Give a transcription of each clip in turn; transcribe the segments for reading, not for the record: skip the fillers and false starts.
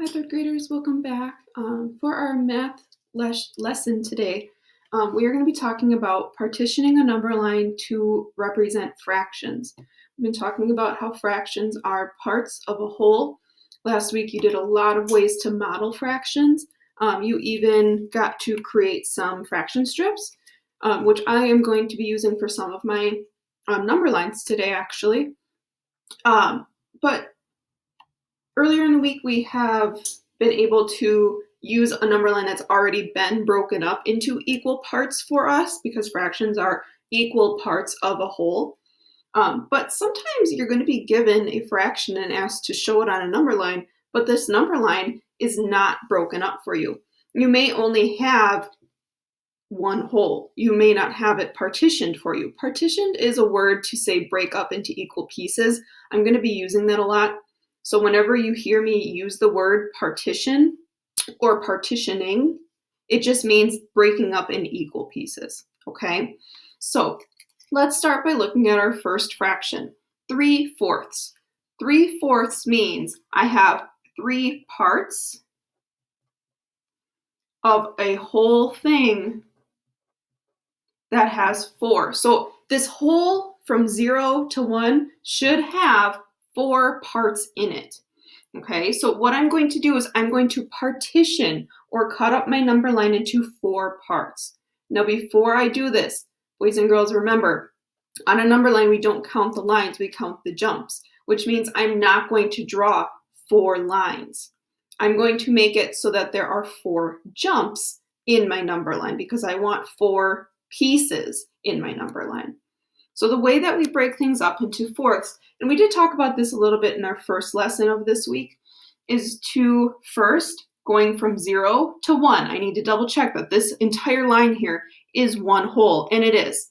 Hi, third graders, welcome back. For our math lesson today, we are going to be talking about partitioning a number line to represent fractions. We've been talking about how fractions are parts of a whole. Last week you did a lot of ways to model fractions. You even got to create some fraction strips, which I am going to be using for some of my number lines today, actually. But earlier in the week, we have been able to use a number line that's already been broken up into equal parts for us because fractions are equal parts of a whole. But sometimes you're going to be given a fraction and asked to show it on a number line, but this number line is not broken up for you. You may only have one whole. You may not have it partitioned for you. Partitioned is a word to say break up into equal pieces. I'm going to be using that a lot. So whenever you hear me use the word partition or partitioning, it just means breaking up in equal pieces, okay? So let's start by looking at our first fraction, 3/4. 3/4 means I have 3 parts of a whole thing that has 4. So this whole from 0 to 1 should have 4 parts in it. Okay, so what I'm going to do is I'm going to partition or cut up my number line into 4 parts. Now before I do this, boys and girls, remember, on a number line we don't count the lines, we count the jumps, which means I'm not going to draw 4 lines. I'm going to make it so that there are 4 jumps in my number line because I want 4 pieces in my number line. So the way that we break things up into fourths, and we did talk about this a little bit in our first lesson of this week, is to first going from 0 to 1. I need to double check that this entire line here is one whole, and it is.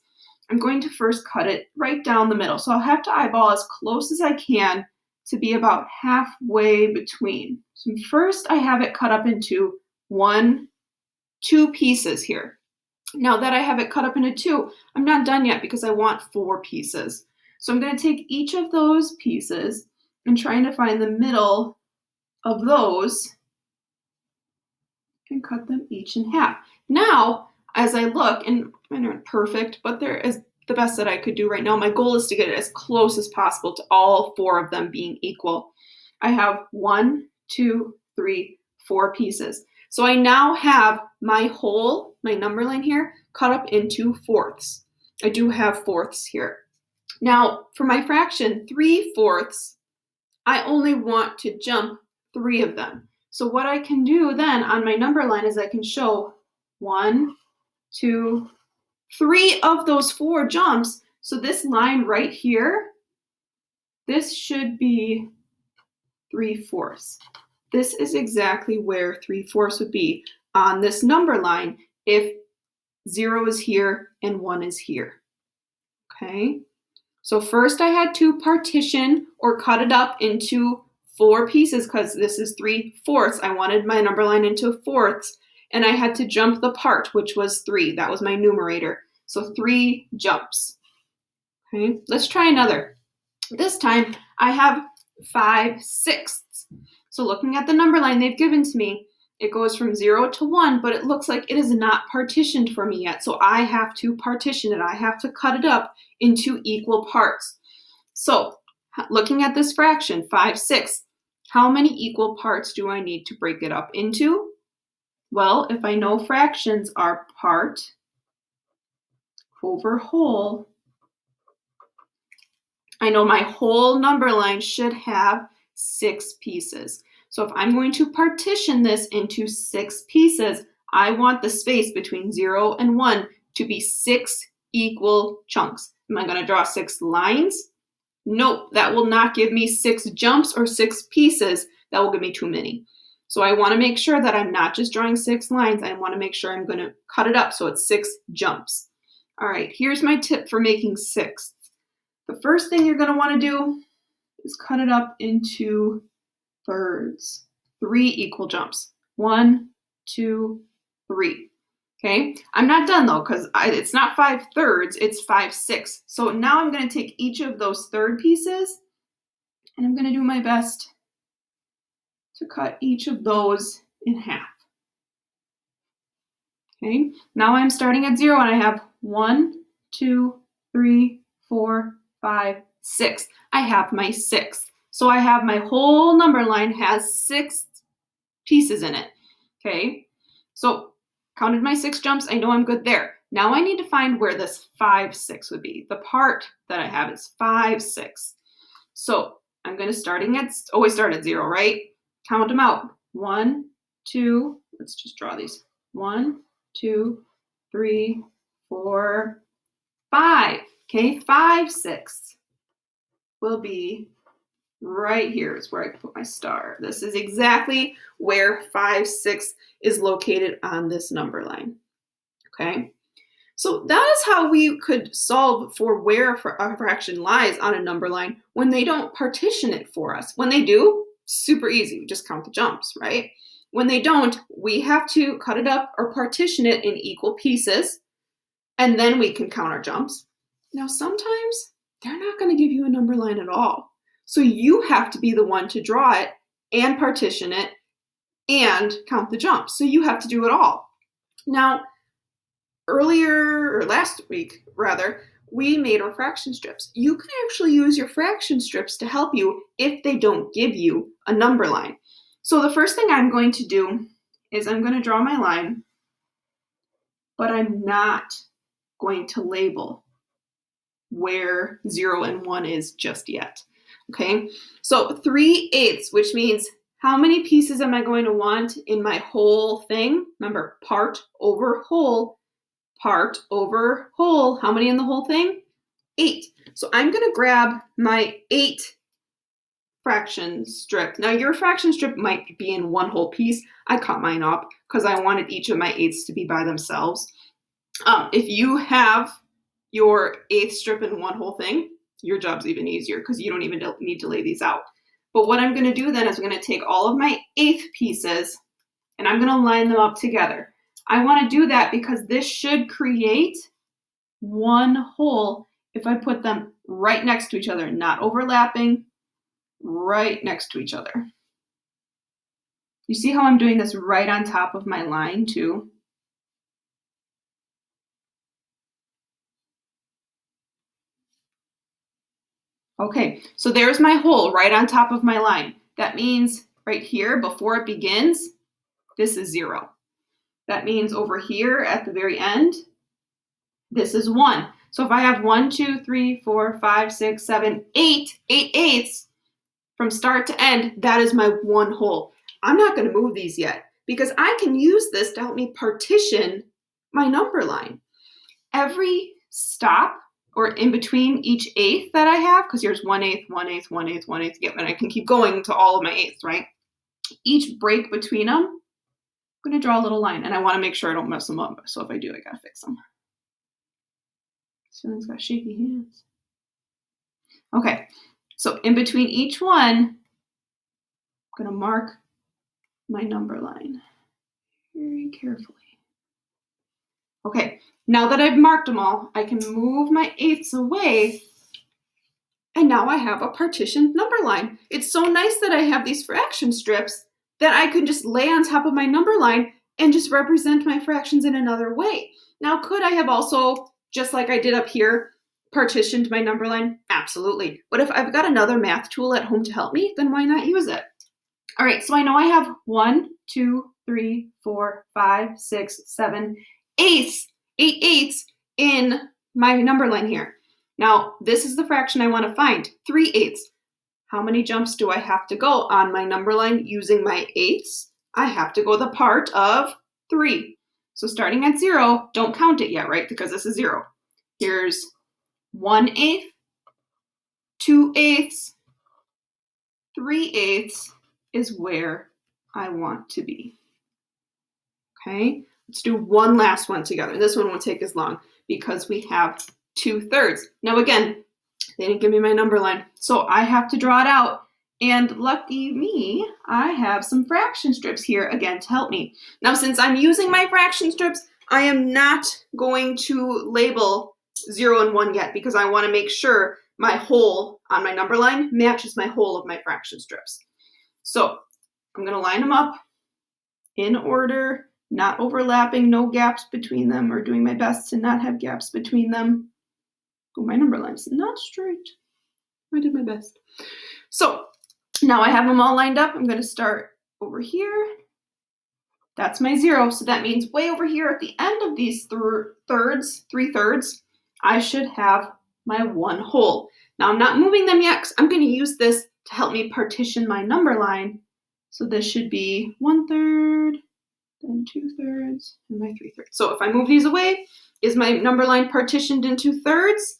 I'm going to first cut it right down the middle. So I'll have to eyeball as close as I can to be about halfway between. So first I have it cut up into 2 pieces here. Now that I have it cut up into 2, I'm not done yet because I want 4 pieces. So I'm going to take each of those pieces and trying to find the middle of those and cut them each in half. Now, as I look, and mine aren't perfect, but they're as the best that I could do right now. My goal is to get it as close as possible to all 4 of them being equal. I have 1, 2, 3, 4 pieces. So I now have my whole, my number line here, cut up into fourths. I do have fourths here. Now, for my fraction, 3/4, I only want to jump 3 of them. So what I can do then on my number line is I can show 1, 2, 3 of those 4 jumps. So this line right here, this should be 3/4. This is exactly where 3/4 would be on this number line if 0 is here and 1 is here. Okay, so first I had to partition or cut it up into 4 pieces because this is 3/4. I wanted my number line into fourths, and I had to jump the part, which was 3. That was my numerator. So 3 jumps. Okay, let's try another. This time I have 5/6. So looking at the number line they've given to me, it goes from 0 to 1, but it looks like it is not partitioned for me yet. So I have to partition it. I have to cut it up into equal parts. So looking at this fraction, 5/6, how many equal parts do I need to break it up into? Well, if I know fractions are part over whole, I know my whole number line should have 6 pieces. So if I'm going to partition this into 6 pieces, I want the space between 0 and 1 to be 6 equal chunks. Am I going to draw 6 lines? Nope, that will not give me 6 jumps or 6 pieces. That will give me too many. So I want to make sure that I'm not just drawing 6 lines. I want to make sure I'm going to cut it up so it's 6 jumps. All right, here's my tip for making 6. The first thing you're going to want to do is cut it up into thirds. 3 equal jumps. 1, 2, 3. Okay, I'm not done though because it's not 5/3, it's 5/6. So now I'm going to take each of those third pieces and I'm going to do my best to cut each of those in half. Okay, now I'm starting at 0 and I have 1, 2, 3, 4, 5, 6. I have my 6. So I have my whole number line has 6 pieces in it. Okay, so counted my 6 jumps. I know I'm good there. Now I need to find where this 5, 6 would be. The part that I have is 5, 6. So I'm going to always start at 0, right? Count them out. 1, 2, let's just draw these. 1, 2, 3, 4, 5. Okay, 5, 6 will be right here is where I put my star. This is exactly where 5, 6 is located on this number line. Okay, so that is how we could solve for where a fraction lies on a number line when they don't partition it for us. When they do, super easy. We just count the jumps, right? When they don't, we have to cut it up or partition it in equal pieces, and then we can count our jumps. Now, sometimes they're not going to give you a number line at all. So you have to be the one to draw it and partition it and count the jumps. So you have to do it all. Now, last week, we made our fraction strips. You can actually use your fraction strips to help you if they don't give you a number line. So the first thing I'm going to do is I'm going to draw my line, but I'm not going to label where 0 and 1 is just yet. Okay, so 3/8, which means how many pieces am I going to want in my whole thing? Remember, part over whole, part over whole. How many in the whole thing? 8. So I'm going to grab my 8 fraction strip. Now your fraction strip might be in one whole piece. I cut mine up because I wanted each of my 8s to be by themselves. If you have your 8th strip in one whole thing, your job's even easier because you don't even need to lay these out. But what I'm going to do then is I'm going to take all of my 8th pieces and I'm going to line them up together. I want to do that because this should create one whole if I put them right next to each other, not overlapping, right next to each other. You see how I'm doing this right on top of my line too? Okay, so there's my hole right on top of my line. That means right here, before it begins, this is 0. That means over here at the very end, this is 1. So if I have 1, 2, 3, 4, 5, 6, 7, 8 eighths from start to end, that is my one hole. I'm not going to move these yet because I can use this to help me partition my number line. Every stop or in between each 8th that I have, because here's 1/8, 1/8, 1/8, 1/8, yep, and I can keep going to all of my 8ths, right? Each break between them, I'm going to draw a little line, and I want to make sure I don't mess them up. So if I do, I got to fix them. This one's got shaky hands. Okay, so in between each one, I'm going to mark my number line very carefully. Okay, now that I've marked them all, I can move my 8ths away, and now I have a partitioned number line. It's so nice that I have these fraction strips that I can just lay on top of my number line and just represent my fractions in another way. Now, could I have also, just like I did up here, partitioned my number line? Absolutely. But if I've got another math tool at home to help me, then why not use it? All right, so I know I have 1, 2, 3, 4, 5, 6, 7, 8 eighths in my number line here. Now, this is the fraction I want to find, 3/8. How many jumps do I have to go on my number line using my 8ths? I have to go the part of 3. So starting at 0, don't count it yet, right? Because this is 0. Here's 1/8, 2/8, 3/8 is where I want to be. Okay, let's do one last one together. This one won't take as long because we have 2/3. Now again, they didn't give me my number line, so I have to draw it out. And lucky me, I have some fraction strips here again to help me. Now, since I'm using my fraction strips, I am not going to label 0 and 1 yet because I want to make sure my hole on my number line matches my hole of my fraction strips. So I'm going to line them up in order, not overlapping, no gaps between them, or doing my best to not have gaps between them. Oh, my number line's not straight. I did my best. So now I have them all lined up. I'm going to start over here. That's my 0. So that means way over here at the end of these 3/3, I should have my 1 whole. Now I'm not moving them yet because I'm going to use this to help me partition my number line. So this should be 1/3, then 2/3, and my 3/3. So if I move these away, is my number line partitioned into thirds?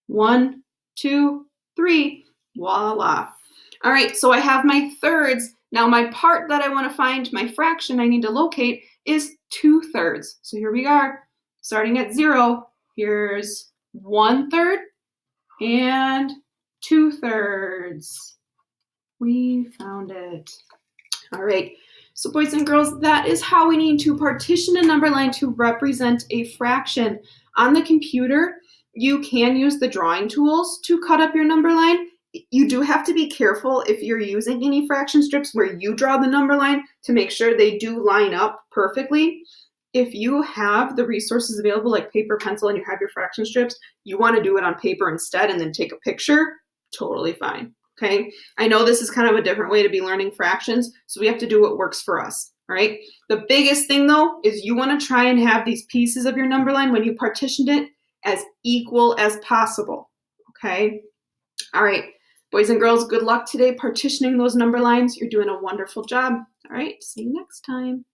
1, 2, 3. Voila. All right, so I have my thirds. Now my part that I want to find, my fraction I need to locate, is 2/3. So here we are, starting at 0. Here's 1/3 and 2/3. We found it. All right, so boys and girls, that is how we need to partition a number line to represent a fraction. On the computer, you can use the drawing tools to cut up your number line. You do have to be careful if you're using any fraction strips where you draw the number line to make sure they do line up perfectly. If you have the resources available like paper, pencil, and you have your fraction strips, you want to do it on paper instead and then take a picture, totally fine. Okay, I know this is kind of a different way to be learning fractions, so we have to do what works for us, all right? The biggest thing though is you want to try and have these pieces of your number line when you partitioned it as equal as possible, okay? All right, boys and girls, good luck today partitioning those number lines. You're doing a wonderful job. All right, see you next time.